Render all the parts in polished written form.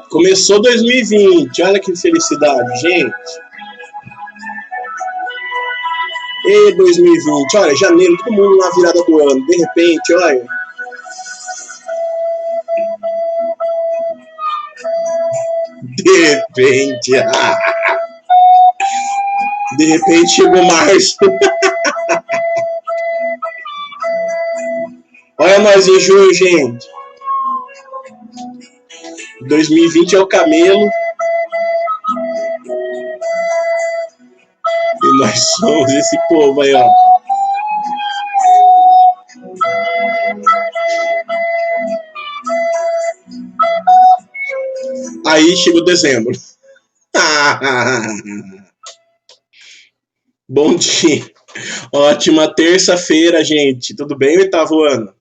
Começou 2020, olha que felicidade, gente. E 2020, olha, janeiro, todo mundo na virada do ano. De repente, olha. De repente chegou março. Olha nós em junho, gente. 2020 é o camelo. E nós somos esse povo aí, ó. Aí chegou dezembro. Bom dia. Ótima terça-feira, gente. Tudo bem, oitavo ano?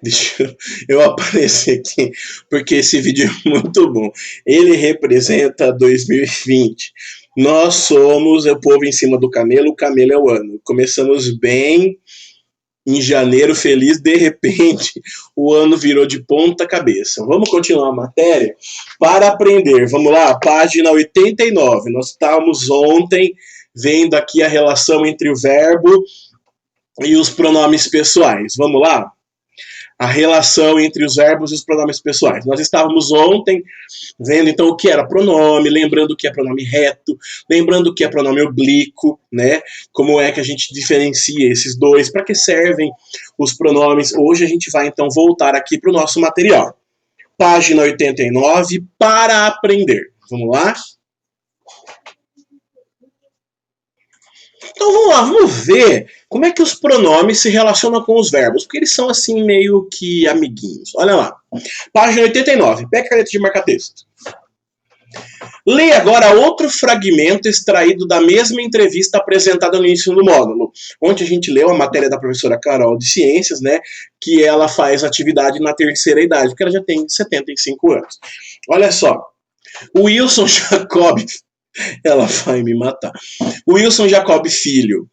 Deixa eu aparecer aqui, porque esse vídeo é muito bom. Ele representa 2020. Nós somos o povo em cima do camelo, o camelo é o ano. Começamos bem em janeiro, feliz, de repente o ano virou de ponta cabeça. Vamos continuar a matéria para aprender. Vamos lá, página 89. Nós estávamos ontem vendo aqui a relação entre o verbo e os pronomes pessoais. Vamos lá? A relação entre os verbos e os pronomes pessoais. Nós estávamos ontem vendo então o que era pronome, lembrando o que é pronome reto, lembrando o que é pronome oblíquo, né? Como é que a gente diferencia esses dois, para que servem os pronomes. Hoje a gente vai então voltar aqui para o nosso material. Página 89, para aprender. Vamos lá? Então vamos lá, vamos ver como é que os pronomes se relacionam com os verbos, porque eles são assim meio que amiguinhos. Olha lá, página 89, pega a caneta de marca-texto. Leia agora outro fragmento extraído da mesma entrevista apresentada no início do módulo. Ontem a gente leu a matéria da professora Carol de Ciências, né, que ela faz atividade na terceira idade, porque ela já tem 75 anos. Olha só, o Wilson Jacob... Ela vai me matar. Wilson Jacob Filho.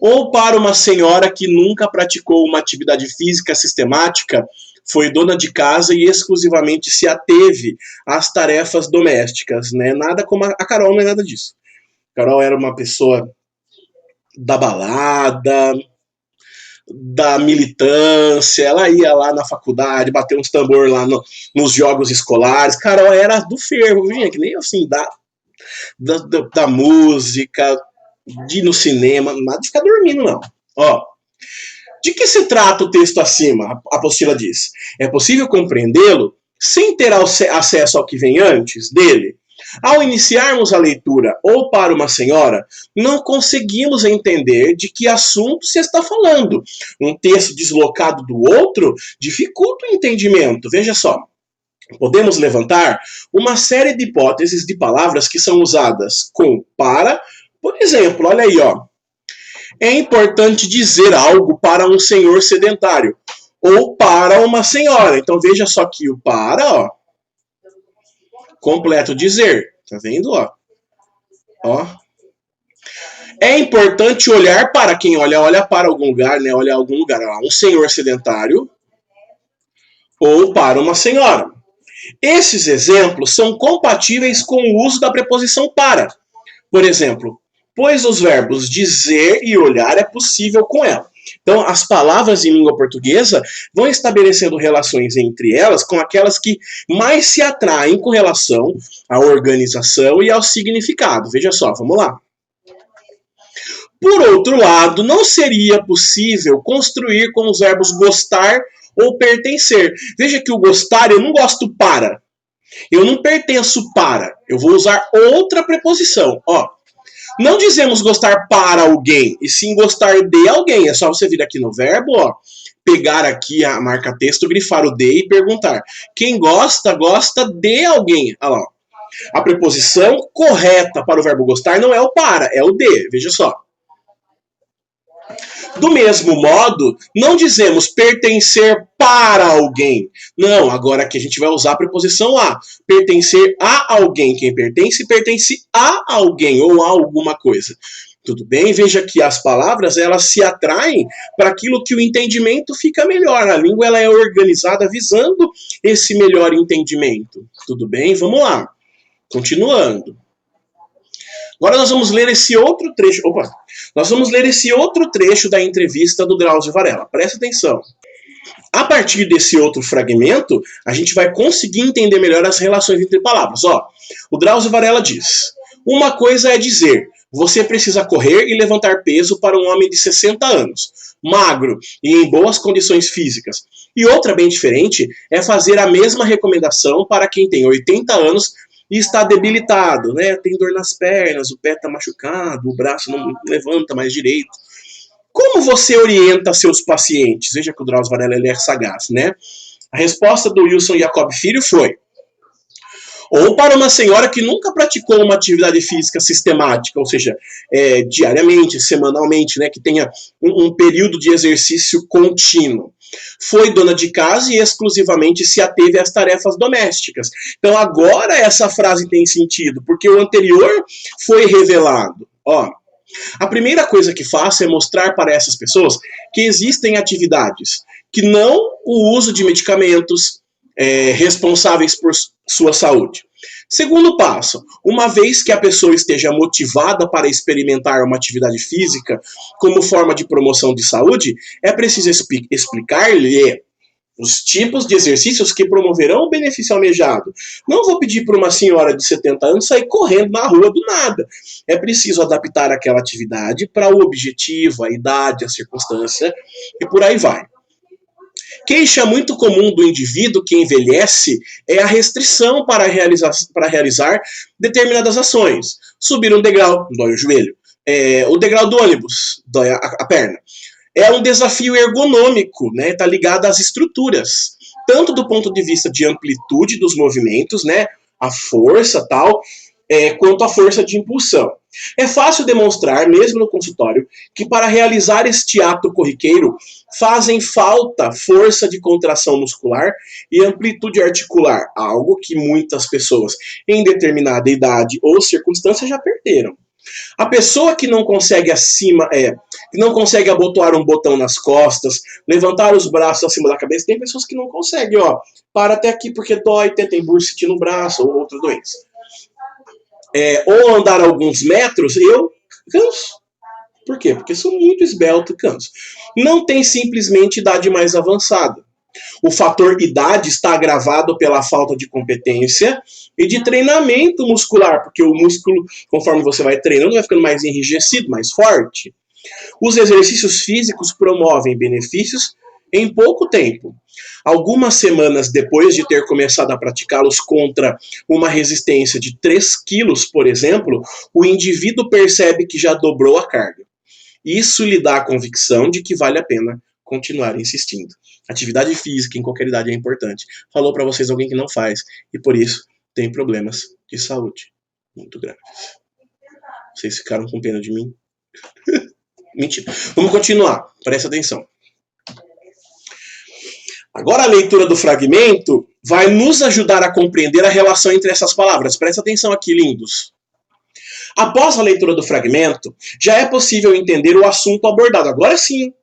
Ou para uma senhora que nunca praticou uma atividade física sistemática, foi dona de casa e exclusivamente se ateve às tarefas domésticas, né? Nada como a Carol, não é nada disso. A Carol era uma pessoa da balada, da militância, ela ia lá na faculdade, bater uns tambor lá nos jogos escolares. Carol era do fervo, que nem assim, da música, de ir no cinema, nada de ficar dormindo, não. Ó, de que se trata o texto acima? A apostila diz. É possível compreendê-lo sem ter acesso ao que vem antes dele? Ao iniciarmos a leitura ou para uma senhora, não conseguimos entender de que assunto se está falando. Um texto deslocado do outro dificulta o entendimento. Veja só. Podemos levantar uma série de hipóteses de palavras que são usadas com para. Por exemplo, olha aí, ó. É importante dizer algo para um senhor sedentário ou para uma senhora. Então veja só que o para, ó, completo dizer. Tá vendo, ó? Ó. É importante olhar para quem olha para algum lugar, né? Olha algum lugar, ó, um senhor sedentário ou para uma senhora. Esses exemplos são compatíveis com o uso da preposição para. Por exemplo, pois os verbos dizer e olhar é possível com ela. Então, as palavras em língua portuguesa vão estabelecendo relações entre elas com aquelas que mais se atraem com relação à organização e ao significado. Veja só, vamos lá. Por outro lado, não seria possível construir com os verbos gostar ou pertencer. Veja que o gostar, eu não gosto para. Eu não pertenço para. Eu vou usar outra preposição. Ó, não dizemos gostar para alguém, e sim gostar de alguém. É só você vir aqui no verbo, ó, pegar aqui a marca-texto, grifar o de e perguntar. Quem gosta, gosta de alguém. Olha lá. A preposição correta para o verbo gostar não é o para, é o de. Veja só. Do mesmo modo, não dizemos pertencer para alguém. Não, agora aqui a gente vai usar a preposição a. Pertencer a alguém. Quem pertence, pertence a alguém ou a alguma coisa. Tudo bem? Veja que as palavras, elas se atraem para aquilo que o entendimento fica melhor. A língua, ela é organizada visando esse melhor entendimento. Tudo bem? Vamos lá. Continuando. Agora nós vamos ler esse outro trecho. Nós vamos ler esse outro trecho da entrevista do Drauzio Varela. Presta atenção. A partir desse outro fragmento, a gente vai conseguir entender melhor as relações entre palavras. O Drauzio Varela diz: uma coisa é dizer, você precisa correr e levantar peso para um homem de 60 anos, magro e em boas condições físicas. E outra bem diferente é fazer a mesma recomendação para quem tem 80 anos e está debilitado, né? Tem dor nas pernas, o pé está machucado, o braço não levanta mais direito. Como você orienta seus pacientes? Veja que o Drauzio Varela, ele é sagaz, né? A resposta do Wilson Jacob Filho foi: ou para uma senhora que nunca praticou uma atividade física sistemática, ou seja, diariamente, semanalmente, né, que tenha um período de exercício contínuo. Foi dona de casa e exclusivamente se ateve às tarefas domésticas. Então agora essa frase tem sentido, porque o anterior foi revelado. A primeira coisa que faço é mostrar para essas pessoas que existem atividades que não o uso de medicamentos responsáveis por sua saúde. Segundo passo, uma vez que a pessoa esteja motivada para experimentar uma atividade física como forma de promoção de saúde, é preciso explicar-lhe os tipos de exercícios que promoverão o benefício almejado. Não vou pedir para uma senhora de 70 anos sair correndo na rua do nada. É preciso adaptar aquela atividade para o objetivo, a idade, a circunstância e por aí vai. Queixa muito comum do indivíduo que envelhece é a restrição para realizar determinadas ações. Subir um degrau, dói o joelho. O degrau do ônibus, dói a perna. É um desafio ergonômico, né? Está ligado às estruturas, tanto do ponto de vista de amplitude dos movimentos, né? A força tal, quanto a força de impulsão. É fácil demonstrar, mesmo no consultório, que para realizar este ato corriqueiro fazem falta força de contração muscular e amplitude articular, algo que muitas pessoas em determinada idade ou circunstância já perderam. A pessoa que não consegue que não consegue abotoar um botão nas costas, levantar os braços acima da cabeça, tem pessoas que não conseguem, para até aqui porque dói, tem bursite no braço ou outra doença. Ou andar alguns metros, eu canso. Por quê? Porque sou muito esbelto e canso. Não tem simplesmente idade mais avançada. O fator idade está agravado pela falta de competência e de treinamento muscular, porque o músculo, conforme você vai treinando, vai ficando mais enrijecido, mais forte. Os exercícios físicos promovem benefícios em pouco tempo. Algumas semanas depois de ter começado a praticá-los contra uma resistência de 3 quilos, por exemplo, o indivíduo percebe que já dobrou a carga. Isso lhe dá a convicção de que vale a pena continuar insistindo. Atividade física em qualquer idade é importante. Falou para vocês alguém que não faz e por isso tem problemas de saúde muito graves. Vocês ficaram com pena de mim? Mentira. Vamos continuar. Presta atenção. Agora a leitura do fragmento vai nos ajudar a compreender a relação entre essas palavras. Presta atenção aqui, lindos. Após a leitura do fragmento, já é possível entender o assunto abordado. Agora sim,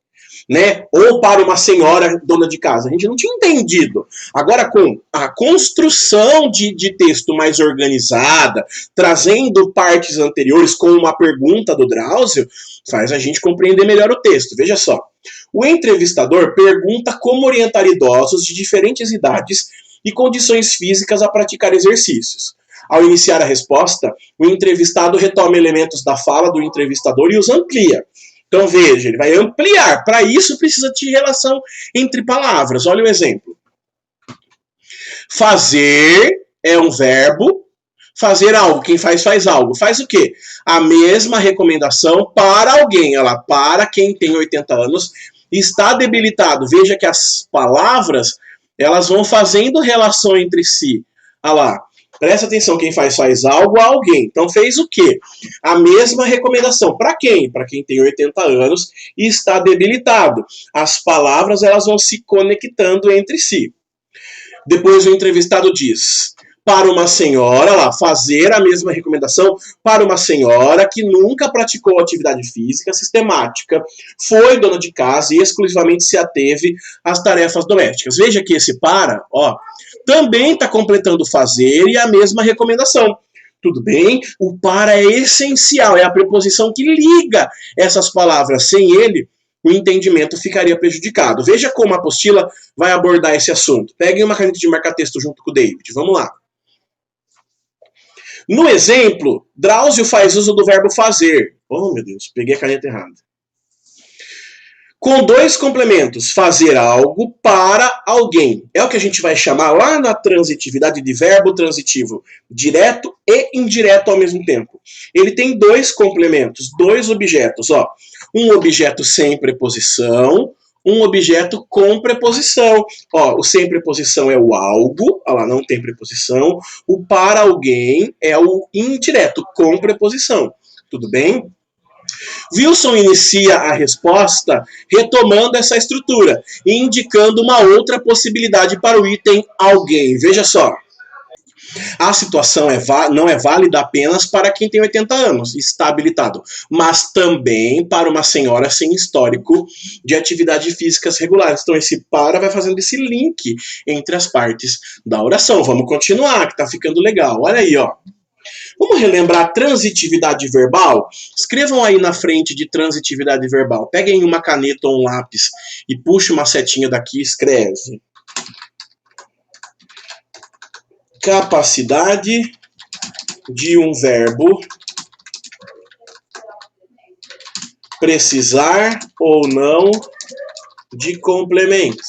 né? Ou para uma senhora dona de casa. A gente não tinha entendido. Agora, com a construção de texto mais organizada, trazendo partes anteriores com uma pergunta do Drauzio, faz a gente compreender melhor o texto. Veja só. O entrevistador pergunta como orientar idosos de diferentes idades e condições físicas a praticar exercícios. Ao iniciar a resposta, o entrevistado retoma elementos da fala do entrevistador e os amplia. Então veja, ele vai ampliar. Para isso precisa de relação entre palavras. Olha o exemplo. Fazer é um verbo. Fazer algo. Quem faz, faz algo. Faz o quê? A mesma recomendação para alguém. Olha lá, para quem tem 80 anos está debilitado. Veja que as palavras, elas vão fazendo relação entre si. Olha lá. Presta atenção, quem faz algo a alguém. Então fez o quê? A mesma recomendação. Para quem? Para quem tem 80 anos e está debilitado. As palavras, elas vão se conectando entre si. Depois o entrevistado diz: Para uma senhora, lá, fazer a mesma recomendação para uma senhora que nunca praticou atividade física sistemática, foi dona de casa e exclusivamente se ateve às tarefas domésticas. Veja que esse para, ó, também está completando fazer e a mesma recomendação. Tudo bem? O para é essencial, é a preposição que liga essas palavras. Sem ele, o entendimento ficaria prejudicado. Veja como a apostila vai abordar esse assunto. Peguem uma caneta de marca-texto junto com o David. Vamos lá. No exemplo, Drauzio faz uso do verbo fazer. Oh, meu Deus, peguei a caneta errada. Com dois complementos, fazer algo para alguém. É o que a gente vai chamar lá na transitividade de verbo transitivo, direto e indireto ao mesmo tempo. Ele tem dois complementos, dois objetos. Ó. Um objeto sem preposição, um objeto com preposição. Ó, o sem preposição é o algo, ó lá, não tem preposição. O para alguém é o indireto, com preposição. Tudo bem? Wilson inicia a resposta retomando essa estrutura e indicando uma outra possibilidade para o item alguém. Veja só. A situação não é válida apenas para quem tem 80 anos, está habilitado, mas também para uma senhora sem histórico de atividades físicas regulares. Então, esse para vai fazendo esse link entre as partes da oração. Vamos continuar, que está ficando legal. Olha aí, ó. Vamos relembrar a transitividade verbal? Escrevam aí na frente de transitividade verbal. Peguem uma caneta ou um lápis e puxem uma setinha daqui e escreve. Capacidade de um verbo precisar ou não de complemento.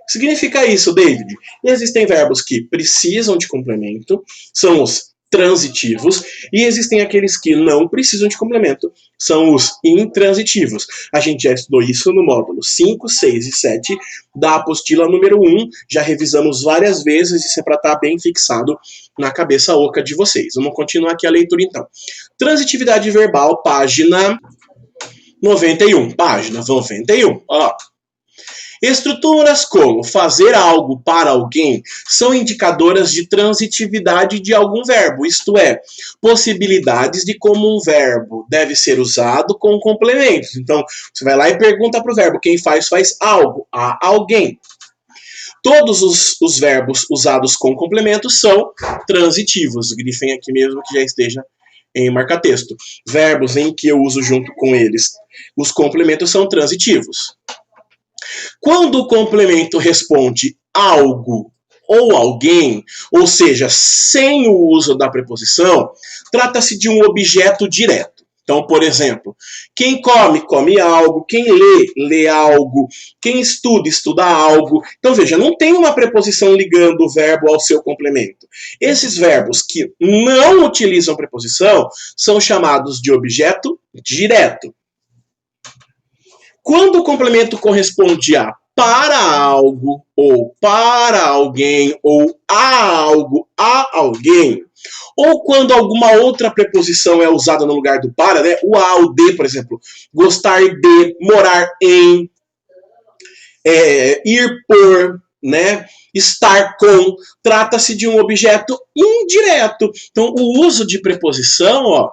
Significa isso, David? Existem verbos que precisam de complemento, são os transitivos, e existem aqueles que não precisam de complemento, são os intransitivos. A gente já estudou isso no módulo 5, 6 e 7 da apostila número 1, já revisamos várias vezes, isso é para estar bem fixado na cabeça oca de vocês. Vamos continuar aqui a leitura então. Transitividade verbal, página 91. Página 91, ó. Estruturas como fazer algo para alguém são indicadoras de transitividade de algum verbo, isto é, possibilidades de como um verbo deve ser usado com complementos. Então, você vai lá e pergunta para o verbo, quem faz algo a alguém. Todos os verbos usados com complementos são transitivos. Grifem aqui mesmo que já esteja em marca-texto. Verbos em que eu uso junto com eles os complementos são transitivos. Quando o complemento responde algo ou alguém, ou seja, sem o uso da preposição, trata-se de um objeto direto. Então, por exemplo, quem come, come algo, quem lê, lê algo, quem estuda, estuda algo. Então, veja, não tem uma preposição ligando o verbo ao seu complemento. Esses verbos que não utilizam preposição são chamados de objeto direto. Quando o complemento corresponde a para algo, ou para alguém, ou a algo, a alguém, ou quando alguma outra preposição é usada no lugar do para, né? O a, o de, por exemplo, gostar de, morar em, ir por, né? Estar com, trata-se de um objeto indireto. Então, o uso de preposição, ó,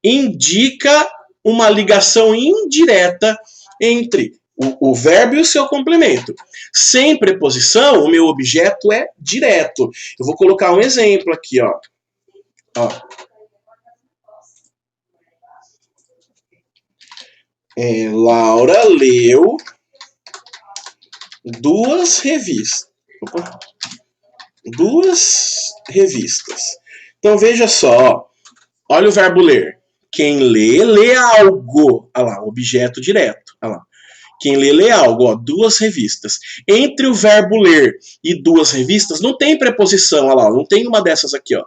indica uma ligação indireta entre o verbo e o seu complemento. Sem preposição, o meu objeto é direto. Eu vou colocar um exemplo aqui, ó. Laura leu duas revistas. Então, veja só. Olha o verbo ler. Quem lê, lê algo. Olha lá, objeto direto. Olha lá. Quem lê, lê algo. Ó, duas revistas. Entre o verbo ler e duas revistas, não tem preposição. Olha lá, não tem uma dessas aqui, ó.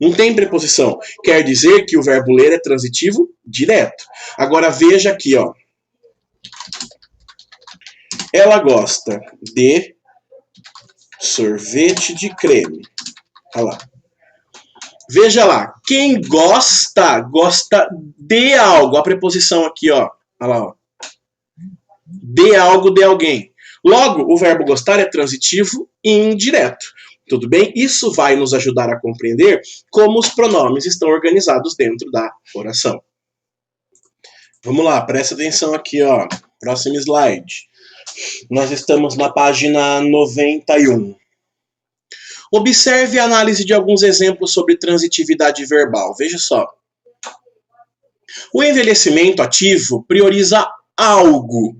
Não tem preposição. Quer dizer que o verbo ler é transitivo direto. Agora, veja aqui, ó. Ela gosta de sorvete de creme. Olha lá. Veja lá, quem gosta, gosta de algo. A preposição aqui, ó. Olha lá, ó. De algo, de alguém. Logo, o verbo gostar é transitivo e indireto. Tudo bem? Isso vai nos ajudar a compreender como os pronomes estão organizados dentro da oração. Vamos lá, presta atenção aqui, ó. Próximo slide. Nós estamos na página 91. Observe a análise de alguns exemplos sobre transitividade verbal. Veja só. O envelhecimento ativo prioriza algo.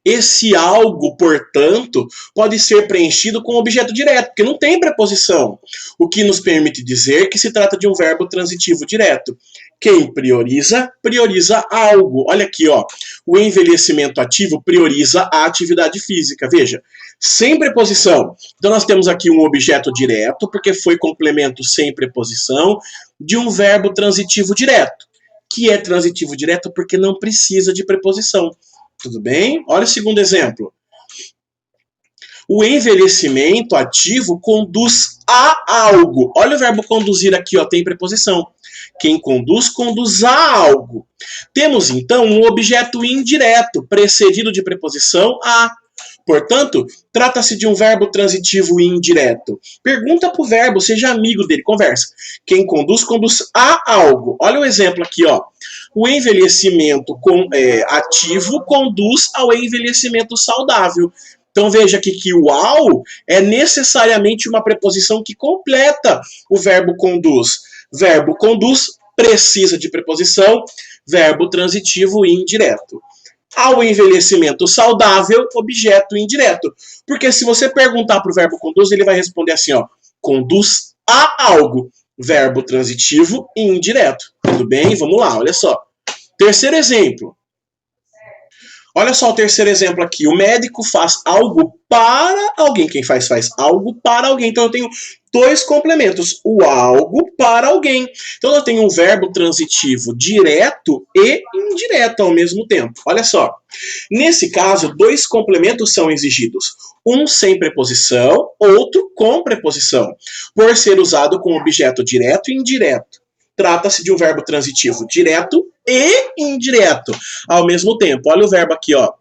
Esse algo, portanto, pode ser preenchido com objeto direto, porque não tem preposição, o que nos permite dizer que se trata de um verbo transitivo direto. Quem prioriza, prioriza algo. Olha aqui, ó. O envelhecimento ativo prioriza a atividade física. Veja, sem preposição. Então nós temos aqui um objeto direto, porque foi complemento sem preposição, de um verbo transitivo direto, que é transitivo direto porque não precisa de preposição. Tudo bem? Olha o segundo exemplo. O envelhecimento ativo conduz a algo. Olha o verbo conduzir aqui, ó, tem preposição. Quem conduz, conduz a algo. Temos, então, um objeto indireto, precedido de preposição a. Portanto, trata-se de um verbo transitivo indireto. Pergunta para o verbo, seja amigo dele, conversa. Quem conduz, conduz a algo. Olha o exemplo aqui, ó. O envelhecimento ativo conduz ao envelhecimento saudável. Então veja aqui que o ao é necessariamente uma preposição que completa o verbo conduz. Verbo conduz precisa de preposição, verbo transitivo indireto. Ao envelhecimento saudável, objeto indireto. Porque se você perguntar para o verbo conduz, ele vai responder assim, ó, conduz a algo. Verbo transitivo indireto. Tudo bem? Vamos lá, olha só. Terceiro exemplo. Olha só o terceiro exemplo aqui. O médico faz algo para alguém. Quem faz algo para alguém. Então eu tenho dois complementos. O algo para alguém. Então eu tenho um verbo transitivo direto e indireto ao mesmo tempo. Olha só. Nesse caso, dois complementos são exigidos. Um sem preposição, outro com preposição. Por ser usado com objeto direto e indireto. Trata-se de um verbo transitivo direto e indireto ao mesmo tempo. Olha o verbo aqui, ó.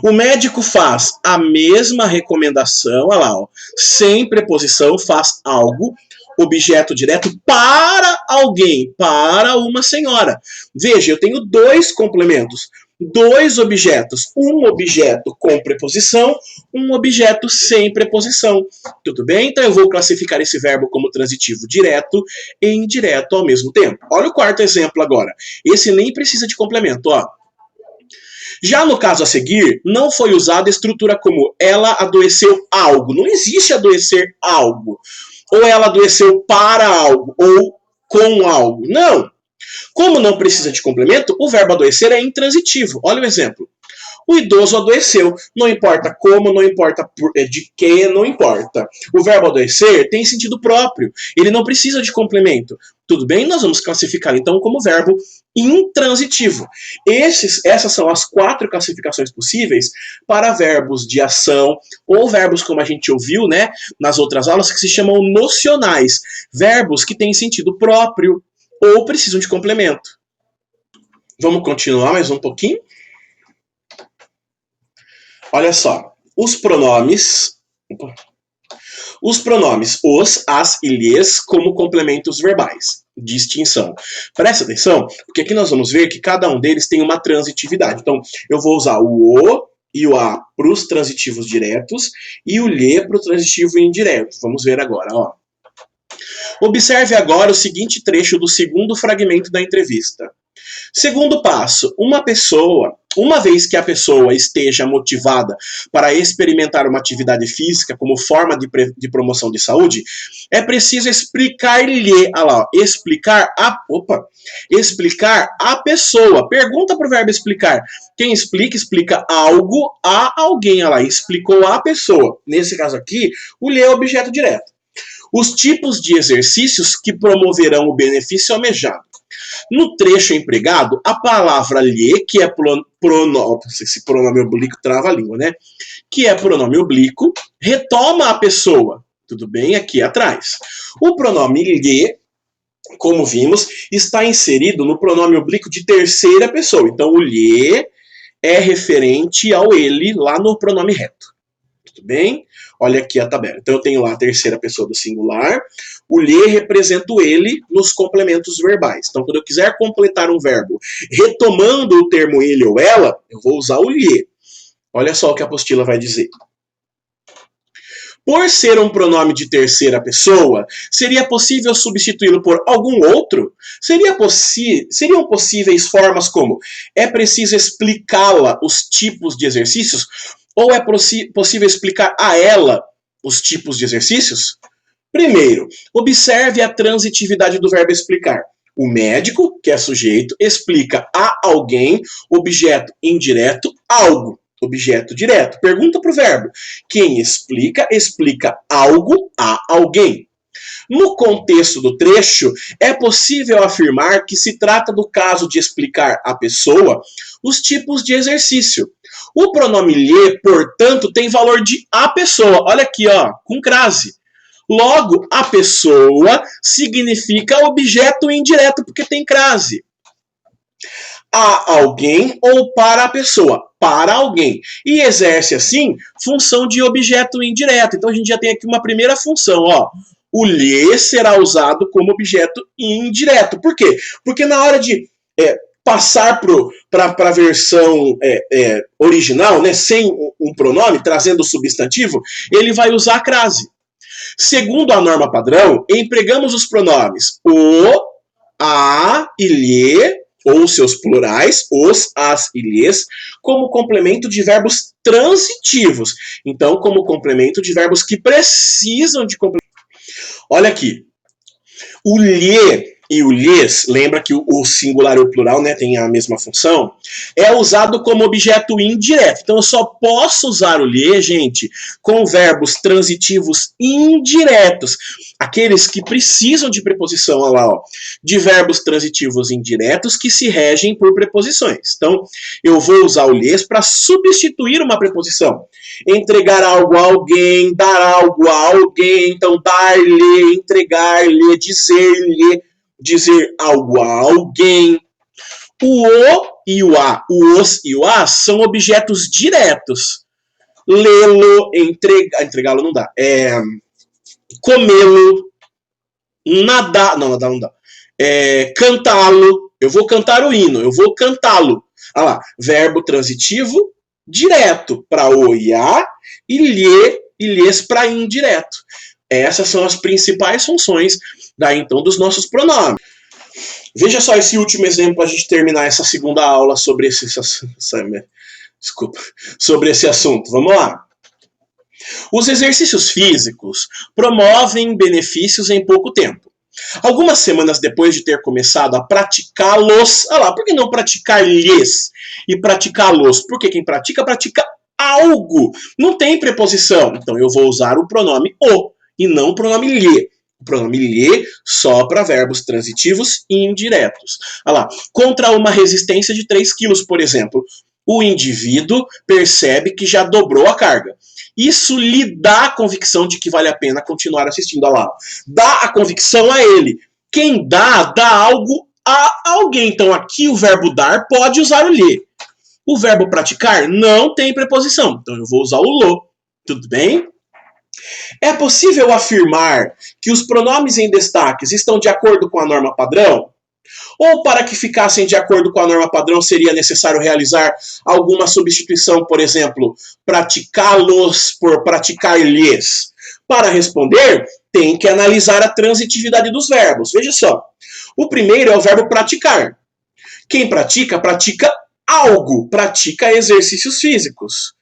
O médico faz a mesma recomendação, olha lá, ó, sem preposição, faz algo, objeto direto para alguém, para uma senhora. Veja, eu tenho dois complementos, dois objetos, um objeto com preposição, um objeto sem preposição. Tudo bem? Então eu vou classificar esse verbo como transitivo direto e indireto ao mesmo tempo. Olha o quarto exemplo agora. Esse nem precisa de complemento, ó. Já no caso a seguir, não foi usada a estrutura como ela adoeceu algo. Não existe adoecer algo. Ou ela adoeceu para algo, ou com algo. Não. Como não precisa de complemento, o verbo adoecer é intransitivo. Olha o exemplo. O idoso adoeceu. Não importa como, não importa de que, não importa. O verbo adoecer tem sentido próprio. Ele não precisa de complemento. Tudo bem? Nós vamos classificar então como verbo intransitivo. Essas são as 4 classificações possíveis para verbos de ação ou verbos, como a gente ouviu, né, nas outras aulas, que se chamam nocionais. Verbos que têm sentido próprio ou precisam de complemento. Vamos continuar mais um pouquinho? Olha só, os pronomes os, as e lhes como complementos verbais. Distinção. Presta atenção, porque aqui nós vamos ver que cada um deles tem uma transitividade. Então, eu vou usar o e o a para os transitivos diretos e o lhe para o transitivo indireto. Vamos ver agora, ó. Observe agora o seguinte trecho do segundo fragmento da entrevista. Segundo passo, uma vez que a pessoa esteja motivada para experimentar uma atividade física como forma de promoção de saúde, é preciso explicar-lhe, explicar a pessoa. Pergunta para o verbo explicar. Quem explica, explica algo a alguém, explicou a pessoa. Nesse caso aqui, o lhe é objeto direto. Os tipos de exercícios que promoverão o benefício almejado. No trecho empregado, a palavra lhe, que é pronome, esse pronome oblíquo trava a língua, né? Que é pronome oblíquo, retoma a pessoa. Tudo bem? Aqui atrás. O pronome lhe, como vimos, está inserido no pronome oblíquo de terceira pessoa. Então, o lhe é referente ao ele lá no pronome reto. Tudo bem? Olha aqui a tabela. Então eu tenho lá a terceira pessoa do singular. O lhe representa o ele nos complementos verbais. Então quando eu quiser completar um verbo retomando o termo ele ou ela, eu vou usar o lhe. Olha só o que a apostila vai dizer. Por ser um pronome de terceira pessoa, seria possível substituí-lo por algum outro? Seriam possíveis formas como é preciso explicá-la os tipos de exercícios? Ou é possível explicar a ela os tipos de exercícios? Primeiro, observe a transitividade do verbo explicar. O médico, que é sujeito, explica a alguém, objeto indireto, algo. Objeto direto. Pergunta para o verbo. Quem explica, explica algo a alguém. No contexto do trecho, é possível afirmar que se trata do caso de explicar à pessoa os tipos de exercício. O pronome lhe, portanto, tem valor de a pessoa. Olha aqui, ó, com crase. Logo, a pessoa significa objeto indireto, porque tem crase. A alguém ou para a pessoa, para alguém. E exerce, assim, função de objeto indireto. Então a gente já tem aqui uma primeira função, ó. O lhe será usado como objeto indireto. Por quê? Porque na hora de passar para a versão original, né, sem um pronome, trazendo o substantivo, ele vai usar a crase. Segundo a norma padrão, empregamos os pronomes o, a e lhe, ou seus plurais, os, as e lhes, como complemento de verbos transitivos. Então, como complemento de verbos que precisam de complemento. Olha aqui. O lhe e o lhes, lembra que o singular e o plural, né, tem a mesma função, é usado como objeto indireto. Então eu só posso usar o lhe, gente, com verbos transitivos indiretos. Aqueles que precisam de preposição, olha lá, ó, de verbos transitivos indiretos que se regem por preposições. Então eu vou usar o lhes para substituir uma preposição. Entregar algo a alguém, dar algo a alguém, então dar-lhe, entregar-lhe, dizer-lhe, dizer algo a alguém. O e o a, o os e o as são objetos diretos. Lê-lo, entregá-lo não dá. Comê-lo, nadar, não, nadar não dá. Cantá-lo, eu vou cantar o hino, eu vou cantá-lo. Olha lá, verbo transitivo direto para o e a, e lhe e lhes para indireto. Essas são as principais funções daí então dos nossos pronomes. Veja só esse último exemplo para a gente terminar essa segunda aula sobre sobre esse assunto. Vamos lá. Os exercícios físicos promovem benefícios em pouco tempo. Algumas semanas depois de ter começado a praticá-los, olha lá, por que não praticar-lhes e praticá-los? Porque quem pratica, pratica algo. Não tem preposição. Então eu vou usar o pronome o e não o pronome lhe. O pronome lhe só para verbos transitivos e indiretos. Olha lá, contra uma resistência de 3 kg, por exemplo, o indivíduo percebe que já dobrou a carga. Isso lhe dá a convicção de que vale a pena continuar assistindo. Olha lá, dá a convicção a ele. Quem dá algo a alguém. Então aqui o verbo dar pode usar o lhe. O verbo praticar não tem preposição. Então eu vou usar o lo. Tudo bem? É possível afirmar que os pronomes em destaques estão de acordo com a norma padrão? Ou para que ficassem de acordo com a norma padrão seria necessário realizar alguma substituição, por exemplo, praticá-los por praticar-lhes? Para responder, tem que analisar a transitividade dos verbos. Veja só, o primeiro é o verbo praticar. Quem pratica, pratica algo, pratica exercícios físicos.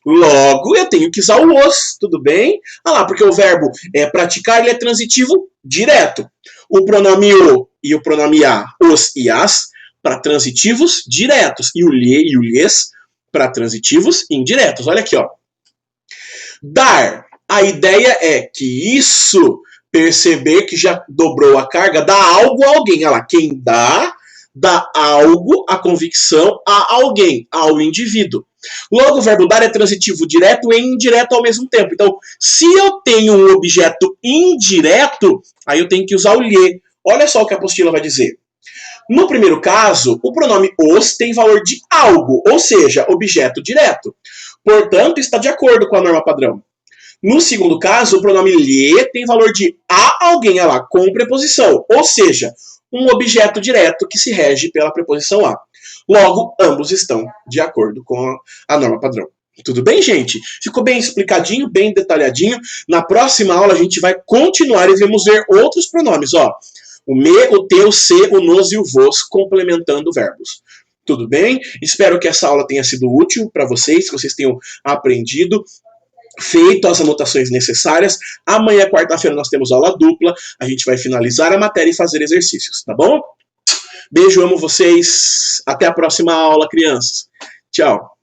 Logo, eu tenho que usar o os, tudo bem? Olha lá, porque o verbo praticar ele é transitivo direto. O pronome o e o pronome a, os e as, para transitivos diretos. E o lhe e o lhes para transitivos indiretos. Olha aqui, ó. Dar. A ideia é que isso, perceber que já dobrou a carga, dá algo a alguém. Olha lá, quem dá algo, a convicção a alguém, ao indivíduo. Logo, o verbo dar é transitivo direto e indireto ao mesmo tempo. Então, se eu tenho um objeto indireto, aí eu tenho que usar o lhe. Olha só o que a apostila vai dizer. No primeiro caso, o pronome os tem valor de algo, ou seja, objeto direto. Portanto, está de acordo com a norma padrão. No segundo caso, o pronome lhe tem valor de a alguém, olha lá, com preposição, ou seja, um objeto direto que se rege pela preposição a. Logo, ambos estão de acordo com a norma padrão. Tudo bem, gente? Ficou bem explicadinho, bem detalhadinho. Na próxima aula a gente vai continuar e vamos ver outros pronomes, ó. O me, o te, o se, o nos e o vos complementando verbos. Tudo bem? Espero que essa aula tenha sido útil para vocês, que vocês tenham aprendido, feito as anotações necessárias. Amanhã, quarta-feira, nós temos aula dupla. A gente vai finalizar a matéria e fazer exercícios, tá bom? Beijo, amo vocês. Até a próxima aula, crianças. Tchau.